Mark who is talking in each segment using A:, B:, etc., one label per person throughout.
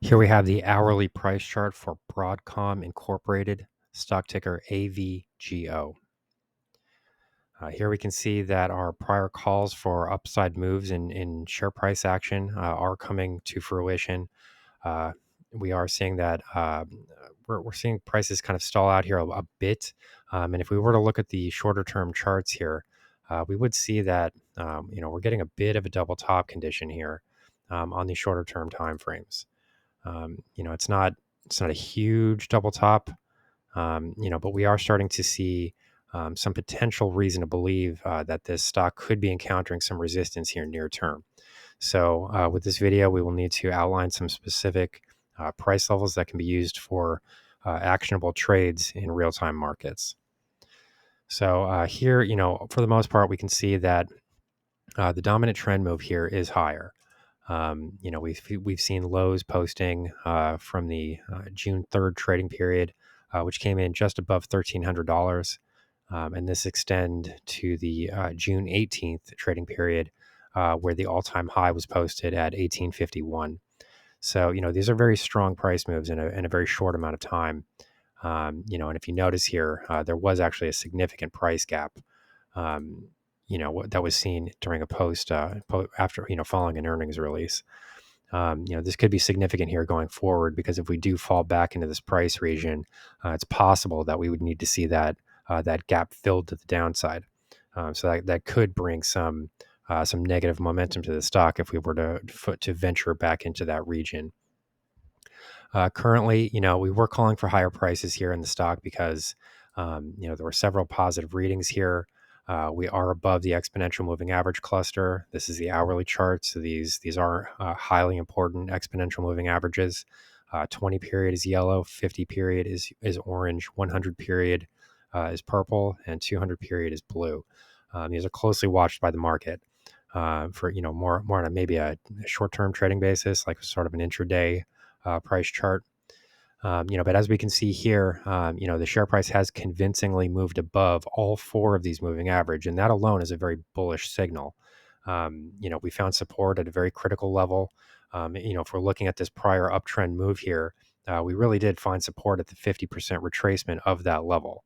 A: Here we have the hourly price chart for Broadcom Incorporated, stock ticker AVGO. Here we can see that our prior calls for upside moves in share price action are coming to fruition. Uh, we are seeing that we're seeing prices kind of stall out here a bit. And if we were to look at the shorter term charts here, we would see that we're getting a bit of a double top condition here on these shorter term time frames. It's not a huge double top, but we are starting to see some potential reason to believe that this stock could be encountering some resistance here near term. So with this video, we will need to outline some specific price levels that can be used for actionable trades in real-time markets. So here, for the most part, we can see that the dominant trend move here is higher. We've seen lows posting from the June 3rd trading period, which came in just above $1,300. And this extend to the June 18th trading period, where the all-time high was posted at 1851. So, these are very strong price moves in a very short amount of time. And if you notice here, there was actually a significant price gap. Um, that was seen during a after, following an earnings release. This could be significant here going forward, because if we do fall back into this price region, it's possible that we would need to see that gap filled to the downside. So that could bring some negative momentum to the stock if we were to venture back into that region. Currently, we were calling for higher prices here in the stock because, there were several positive readings here. We are above the exponential moving average cluster. This is the hourly chart. So these are highly important exponential moving averages. 20 period is yellow, 50 period is orange, 100 period is purple, and 200 period is blue. These are closely watched by the market for more on maybe a short-term trading basis, like sort of an intraday price chart. But as we can see here, the share price has convincingly moved above all four of these moving average, and that alone is a very bullish signal. We found support at a very critical level. If we're looking at this prior uptrend move here, we really did find support at the 50% retracement of that level.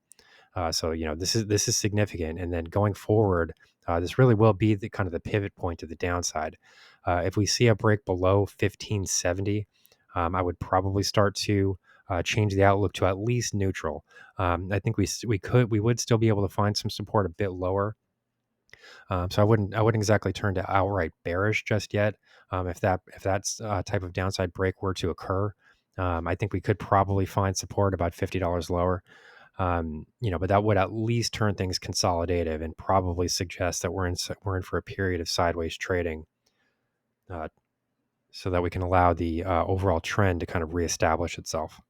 A: So this is significant, and then going forward, this really will be the kind of the pivot point to the downside. If we see a break below 1570, I would probably start to change the outlook to at least neutral. I think we would still be able to find some support a bit lower. So I wouldn't exactly turn to outright bearish just yet. If that's type of downside break were to occur, I think we could probably find support about $50 lower. But that would at least turn things consolidative and probably suggest that we're in for a period of sideways trading, so that we can allow the overall trend to kind of reestablish itself.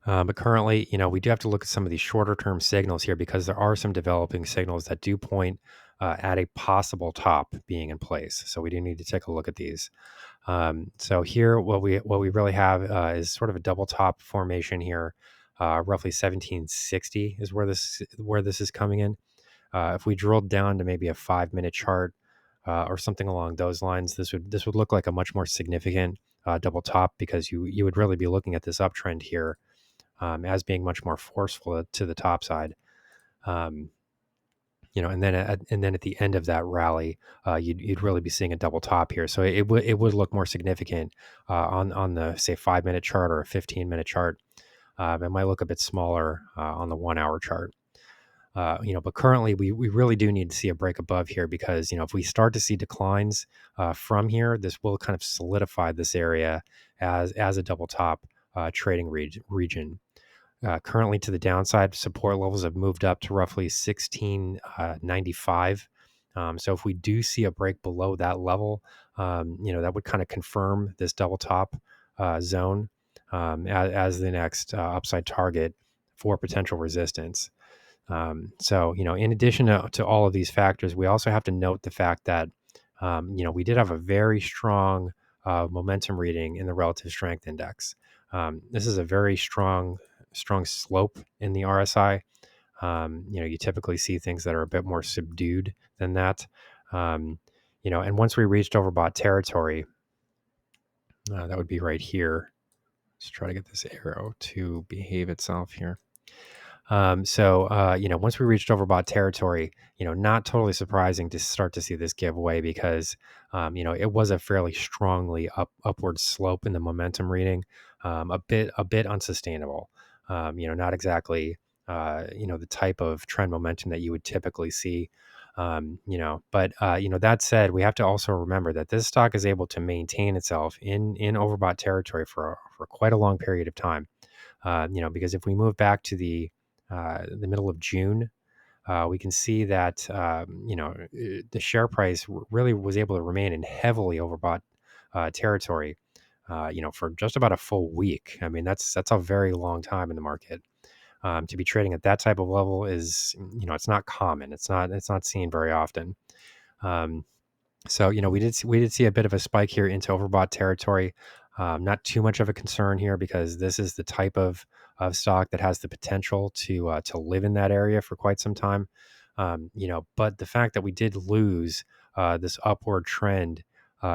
A: But currently, we do have to look at some of these shorter term signals here, because there are some developing signals that do point at a possible top being in place. So we do need to take a look at these. So here, what we really have is sort of a double top formation here. Roughly 1760 is where this is coming in. If we drilled down to maybe a 5-minute chart or something along those lines, this would look like a much more significant double top, because you would really be looking at this uptrend here as being much more forceful to the top side. And then at the end of that rally, you'd really be seeing a double top here. So it would look more significant on the, say, 5-minute chart or a 15-minute chart. It might look a bit smaller on the 1-hour chart. But currently we really do need to see a break above here, because, if we start to see declines from here, this will kind of solidify this area as a double top trading region. Currently to the downside, support levels have moved up to roughly 1695. So if we do see a break below that level, that would kind of confirm this double top zone as the next upside target for potential resistance. So, in addition to all of these factors, we also have to note the fact that, we did have a very strong momentum reading in the relative strength index. This is a very strong slope in the RSI. You typically see things that are a bit more subdued than that. And once we reached overbought territory, That would be right here. Let's try to get this arrow to behave itself here. Once we reached overbought territory, not totally surprising to start to see this give way because, it was a fairly strongly upward slope in the momentum reading, a bit unsustainable. Not exactly, the type of trend momentum that you would typically see. That said, we have to also remember that this stock is able to maintain itself in overbought territory for quite a long period of time. Because if we move back to the middle of June, we can see that the share price really was able to remain in heavily overbought territory. For just about a full week. I mean, that's a very long time in the market. To be trading at that type of level is, it's not common. It's not seen very often. Um, we did see a bit of a spike here into overbought territory. Not too much of a concern here because this is the type of stock that has the potential to live in that area for quite some time. But the fact that we did lose this upward trend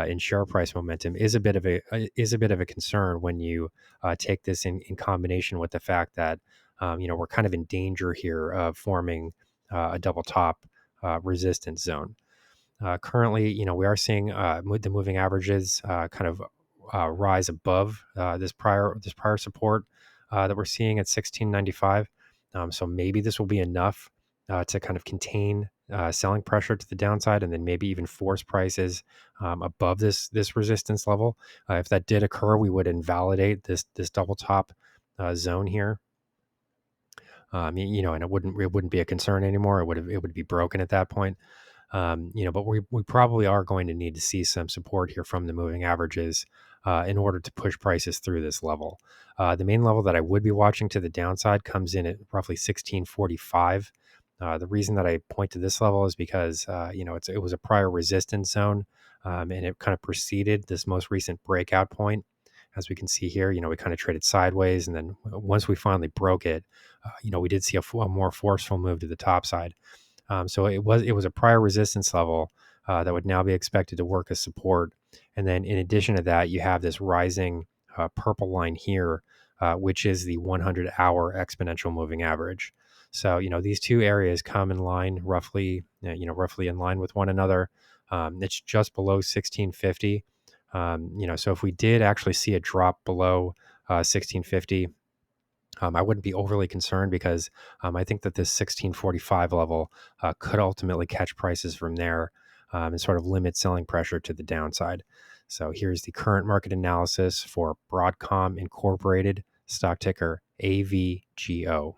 A: in share price momentum is a bit of a concern when you take this in combination with the fact that we're kind of in danger here of forming a double top resistance zone. Currently, we are seeing the moving averages kind of rise above this prior support that we're seeing at 1695. So maybe this will be enough to kind of contain selling pressure to the downside, and then maybe even force prices above this resistance level. If that did occur, we would invalidate this double top zone here. And it wouldn't be a concern anymore. It would be broken at that point. But we probably are going to need to see some support here from the moving averages in order to push prices through this level. The main level that I would be watching to the downside comes in at roughly 1645. The reason that I point to this level is because it was a prior resistance zone, and it kind of preceded this most recent breakout point. As we can see here, we kind of traded sideways, and then once we finally broke it, we did see a more forceful move to the top side. So it was a prior resistance level that would now be expected to work as support. And then in addition to that, you have this rising purple line here, which is the 100-hour exponential moving average. So these two areas come in line roughly in line with one another. It's just below 1650. So if we did actually see a drop below 1650. I wouldn't be overly concerned because I think that this 1645 level could ultimately catch prices from there and sort of limit selling pressure to the downside. So here's the current market analysis for Broadcom Incorporated, stock ticker AVGO.